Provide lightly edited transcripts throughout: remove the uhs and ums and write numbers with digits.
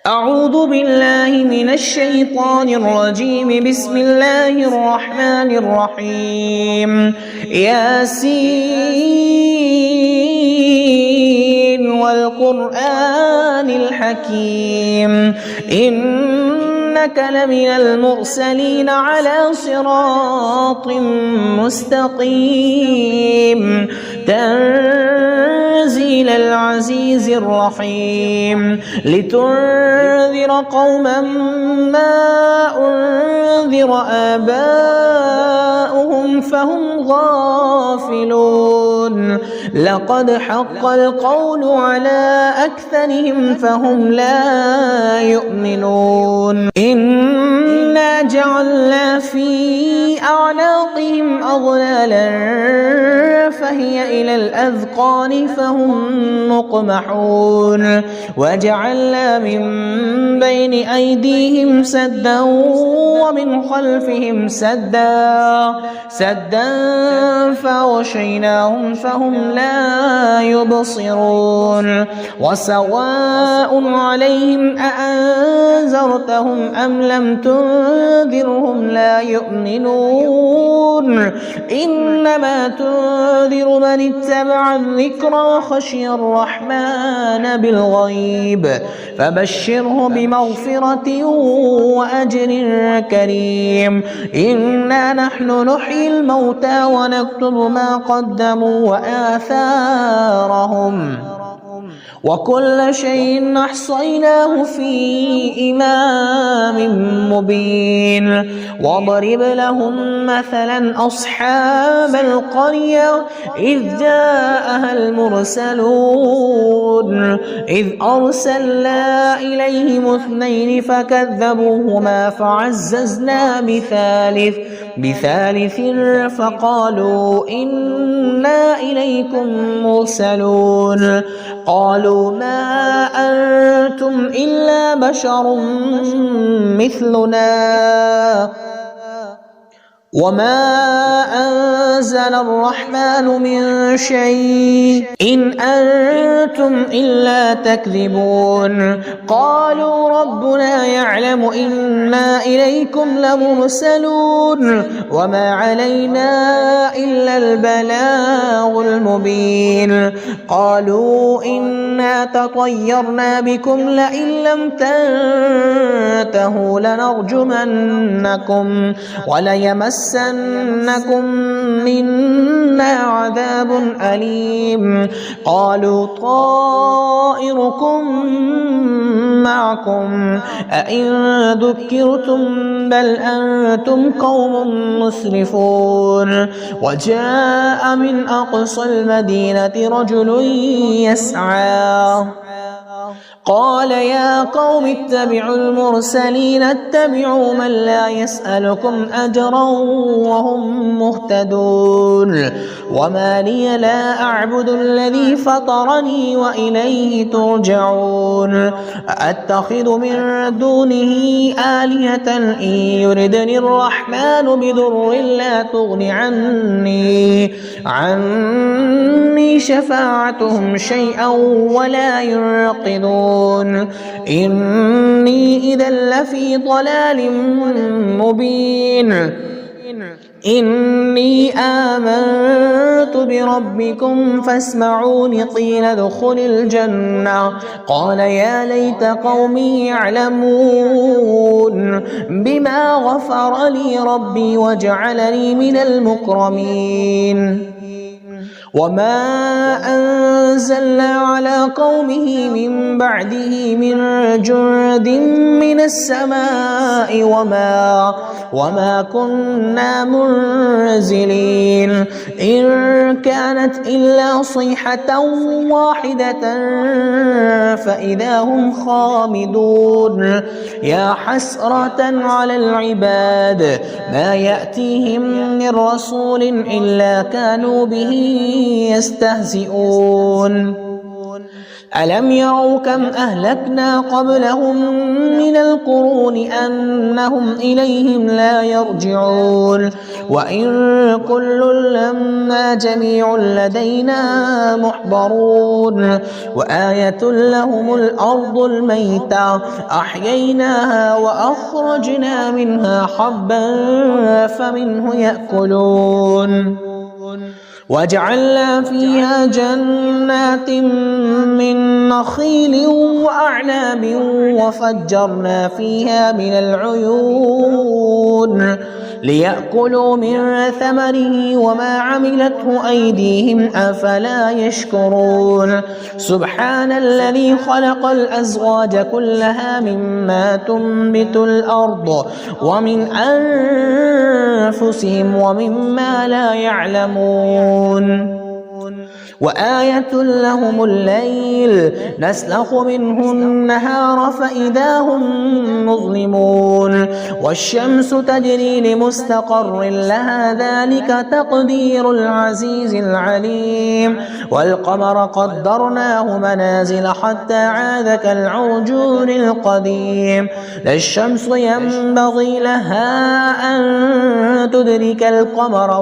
أعوذ بالله من الشيطان الرجيم. بسم الله الرحمن الرحيم. ياسين والقرآن الحكيم إنك لمن المرسلين على صراط مستقيم تنزيل العزيز الرحيم لتنذر قوما ما أنذر آباؤهم فهم غافلون لقد حق القول على أكثرهم فهم لا يؤمنون إنا جعلنا في أعناقهم أغلالا فهي إلى الأذقان فهم مقمحون وجعلنا من بين أيديهم سدا ومن خلفهم سدا فغشيناهم فهم لا يبصرون وسواء عليهم أأنذرتهم أم لم تنذرهم لا يؤمنون إنما تنذر من اتبع الذكر وخشي الرحمن بالغيب فبشره بمغفرة وأجر كريم إنا نحن نحيي الموتى ونكتب ما قدموا وآثارهم وكل شيء أحصيناه في إمام مبين واضرب لهم مثلا أصحاب القرية إذ جاءها المرسلون إذ أرسلنا إليهم اثنين فكذبوهما فعززنا بثالث فقالوا إنا إليكم مرسلون قالوا ما أنتم إلا بشر مثلنا وما أنزل الرحمن من شيء إن أنتم إلا تكذبون قالوا ربنا يعلم إنا إليكم لمرسلون وما علينا إلا البلاغ المبين قالوا إنا تطيرنا بكم لئن لم تنتهوا لنرجمنكم وليمسنكم منا عذاب أليم قالوا طائركم معكم أئن ذكرتم بل أنتم قوم مسرفون وجاء من أقصى المدينة رجل يسعى قال يا قوم اتبعوا المرسلين اتبعوا من لا يسألكم أجرا وهم مهتدون وما لي لا أعبد الذي فطرني وإليه ترجعون أتخذ من دونه آلهة إن يردني الرحمن بضر لا تغن عني شفاعتهم شيئا ولا ينقذون إني إذا لفي ضلال مبين إني آمنت بربكم فاسمعون قيل ادخل الجنة قال يا ليت قومي يعلمون بما غفر لي ربي وجعلني من المكرمين وما أنزلنا على قومه من بعده من جند من السماء وما كنا منزلين إن كانت إلا صيحة واحدة فإذا هم خامدون يا حسرة على العباد ما يأتيهم من رسول إلا كانوا به يستهزئون ألم يروا كم أهلكنا قبلهم من القرون أنهم إليهم لا يرجعون وإن كل لما جميع لدينا محضرون وآية لهم الأرض الميتة أحييناها وأخرجنا منها حبا فمنه يأكلون وجعلنا فيها جنات من نخيل وأعناب وفجرنا فيها من العيون ليأكلوا من ثمره وما عملته أيديهم أفلا يشكرون سبحان الذي خلق الأزواج كلها مما تنبت الأرض ومن أنفسهم ومما لا يعلمون وآية لهم الليل نسلخ منه النهار فإذا هم مظلمون والشمس تجري لمستقر لها ذلك تقدير العزيز العليم والقمر قدرناه منازل حتى عاد كالعرجون القديم لا الشمس ينبغي لها أن تدرك القمر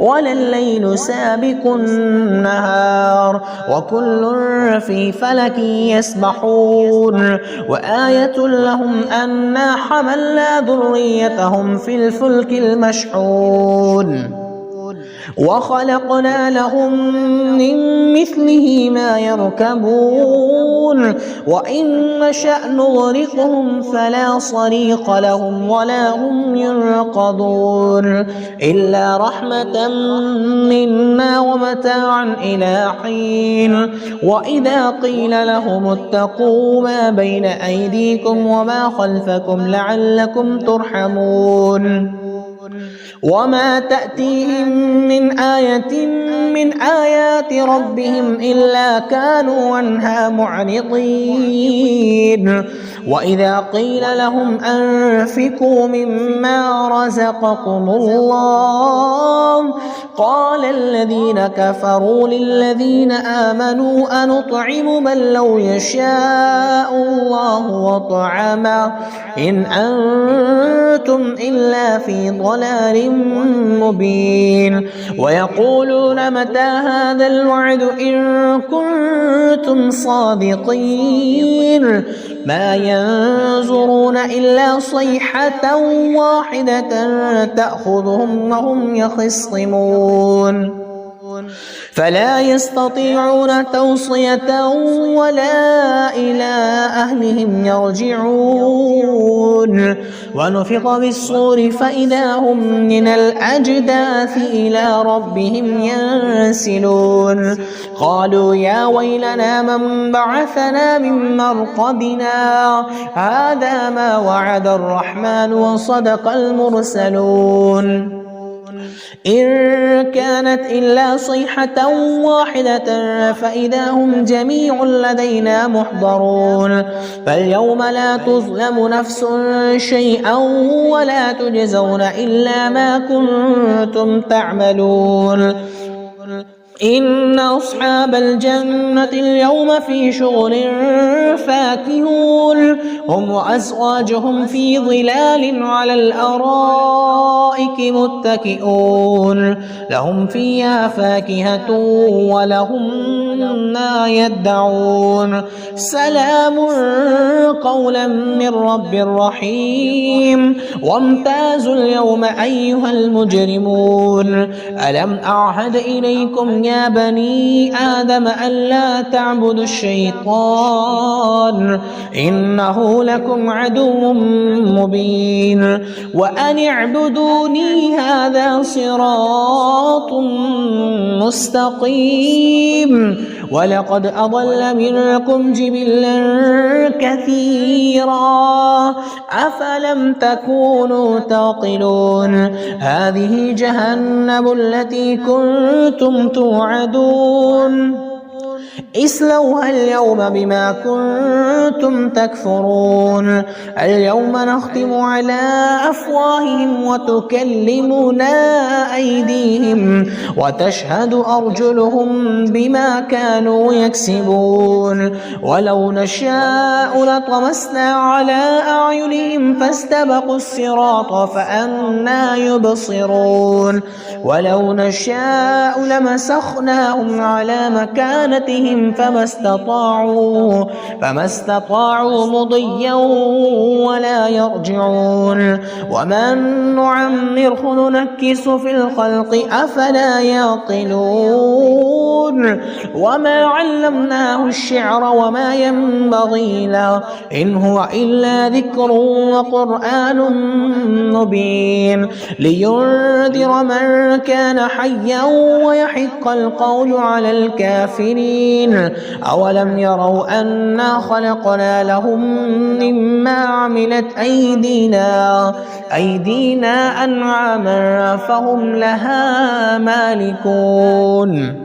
ولا الليل سابق النهار وكل في فلك يسبحون وآية لهم أنا حملنا ذريتهم في الفلك المشحون وخلقنا لهم من مثله ما يركبون وإن نشأ نغرقهم فلا صريخ لهم ولا هم ينقذون إلا رحمة منا ومتاعا إلى حين وإذا قيل لهم اتقوا ما بين أيديكم وما خلفكم لعلكم ترحمون وما تأتيهم من آية من آيات ربهم إلا كانوا عنها معرضين وإذا قيل لهم أنفقوا مما رزقكم الله قال الذين كفروا للذين آمنوا أنطعم من لو يشاء الله وطعمه إن أنتم إلا في ضلال مبين ويقولون متى هذا الوعد إن كنتم صادقين ما ينظرون إلا صيحة واحدة تأخذهم وهم يخصمون فلا يستطيعون توصية ولا إلى أهلهم يرجعون ونفخ بالصور فإذا هم من الأجداث إلى ربهم ينسلون قالوا يا ويلنا من بعثنا من مرقدنا هذا ما وعد الرحمن وصدق المرسلون إن كانت إلا صيحة واحدة فإذا هم جميع لدينا محضرون فاليوم لا تظلم نفس شيئا ولا تجزون إلا ما كنتم تعملون إن أصحاب الجنة اليوم في شغل فاكهون هم وأزواجهم في ظلال على الأرائك متكئون لهم فيها فاكهة ولهم ما يدعون سلام قولا من رب رحيم وامتازوا اليوم أيها المجرمون ألم أعهد إليكم يا بني آدم ألا تعبدوا الشيطان إنه لكم عدو مبين وأن اعبدوني هذا صراط مستقيم ولقد أضل منكم جبلا كثيرا أفلم تكونوا تعقلون هذه جهنم التي كنتم توعدون اصلوها اليوم بما كنتم تكفرون اليوم نختم على أفواههم وتكلمنا أيديهم وتشهد أرجلهم بما كانوا يكسبون ولو نشاء لطمسنا على أعينهم فاستبقوا الصراط فأنى يبصرون ولو نشاء لمسخناهم على مكانتهم فما استطاعوا مضيا ولا يرجعون ومن نعمره ننكس في الخلق أفلا يعقلون وما علمناه الشعر وما ينبغي له إن هو إلا ذكر وقرآن مبين لينذر من كان حيا ويحق القول على الكافرين أولم يروا أنا خلقنا لهم مما عملت أيدينا أنعاما فهم لها مالكون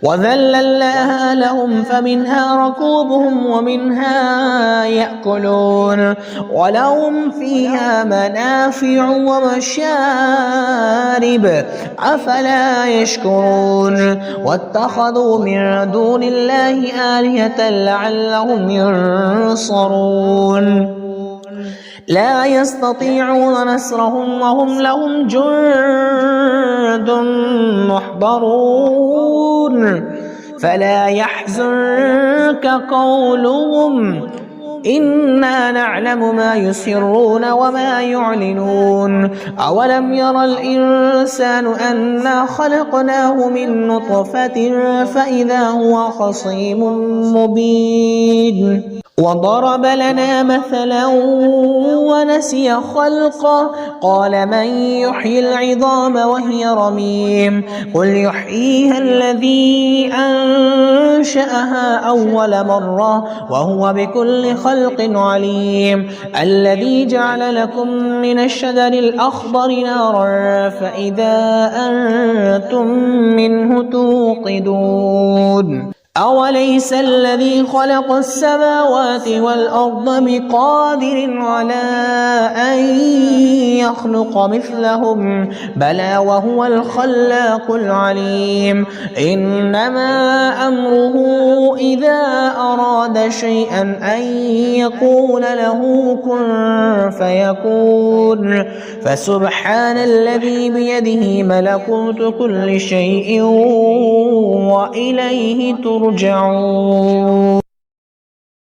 وذللناها لهم فمنها ركوبهم ومنها يأكلون ولهم فيها منافع ومشارب أفلا يشكرون واتخذوا من دون الله آلهة لعلهم ينصرون لا يستطيعون نصرهم وهم لهم جند محضرون فلا يحزنك قولهم إنا نعلم ما يسرون وما يعلنون أولم ير الإنسان أنا خلقناه من نطفة فإذا هو خصيم مبين وضرب لنا مثلا ونسي خلقه قال من يحيي العظام وهي رميم قل يحييها الذي أنشأها أول مرة وهو بكل خلق عليم الذي جعل لكم من الشجر الأخضر نارا فإذا أنتم منه توقدون أوليس الذي خلق السماوات والأرض بقادر على أن يخلق مثلهم بلى وهو الخلاق العليم إنما أمره إذا أراد شيئا أن يقول له كن فيكون فسبحان الذي بيده ملكوت كل شيء وإليه ترجعون